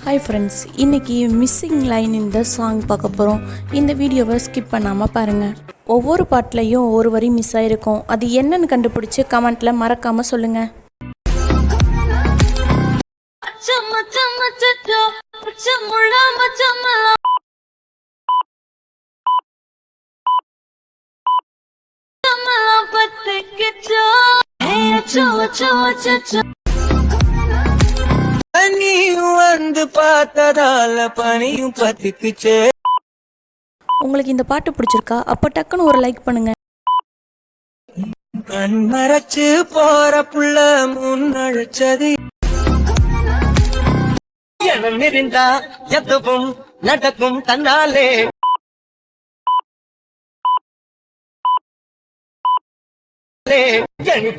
Hi friends, இன்றைக்கி missing line இந்த song பார்க்க போகிறோம். இந்த வீடியோவை ஸ்கிப் பண்ணாமல் பாருங்கள். ஒவ்வொரு பாட்டிலையும் ஒரு வரி மிஸ் ஆகிருக்கும். அது என்னன்னு கண்டுபிடிச்சி கமெண்ட்டில் மறக்காமல் சொல்லுங்கள். உங்களுக்கு இந்த பாட்டு பிடிச்சிருக்கா? அப்ப டக்குன்னு ஒரு லைக் பண்ணுங்க. மறைச்சு போற புள்ள முன்னழைச்சது இருந்தா எதுவும் நடக்கும் தன்னாலே.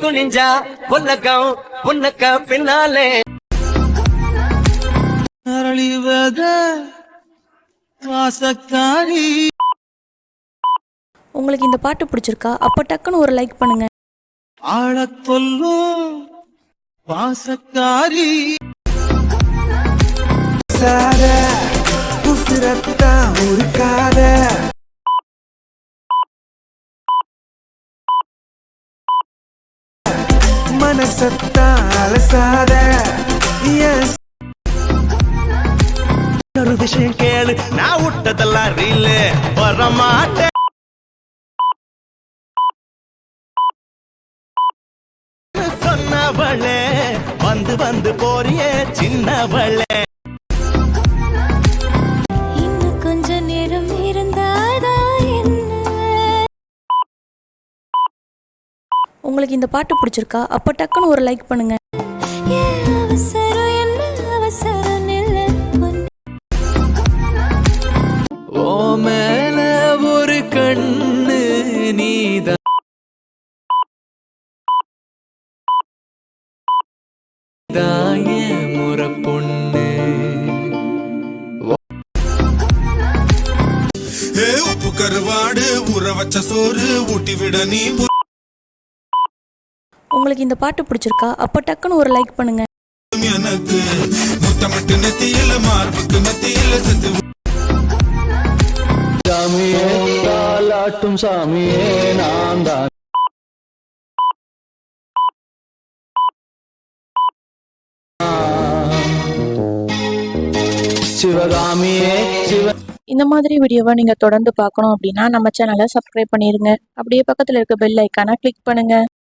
துணிஞ்சா உலகம் உனக்க பின்னாலே. உங்களுக்கு இந்த பாட்டு பிடிச்சிருக்கா? அப்ப டக்குன்னு ஒரு லைக் பண்ணுங்க. ஆளத்தொல்லும் வாசக்காரி சார உசிரத்தா உருக்காத மனசத்தா அலசாத. ஒரு விஷயம் கேளு, நான் விட்டதெல்லாம் ரீலு வரமாட்டேன். சொன்னவளே வந்து வந்து போறியே சின்னவளே. இன்னும் கொஞ்ச நேரம் இருந்தாதா என்ன? உங்களுக்கு இந்த பாட்டு பிடிச்சிருக்கா? அப்ப டக்குன்னு ஒரு லைக் பண்ணுங்க. ஓ மேல ஒரு கண்ணு நீதான் முறை பொண்ணு. உப்பு கருவாடு ஊற வச்ச சோறு ஊட்டி விட நீ. உங்களுக்கு இந்த பாட்டு பிடிச்சிருக்கா? அப்ப டக்குன்னு ஒரு லைக் பண்ணுங்க. எனக்கு முத்தமட்டு நெத்தியில மார்புக்கு மத்தியில செத்து சாமியே தாலாட்டும் சாமியே நான் தான். சிவகாமியே சிவ. இந்த மாதிரி வீடியோவை நீங்க தொடர்ந்து பார்க்கணும் அப்படின்னா நம்ம சேனலை சப்ஸ்கிரைப் பண்ணிருங்க. அப்படியே பக்கத்துல இருக்க பெல் ஐக்கானை கிளிக் பண்ணுங்க.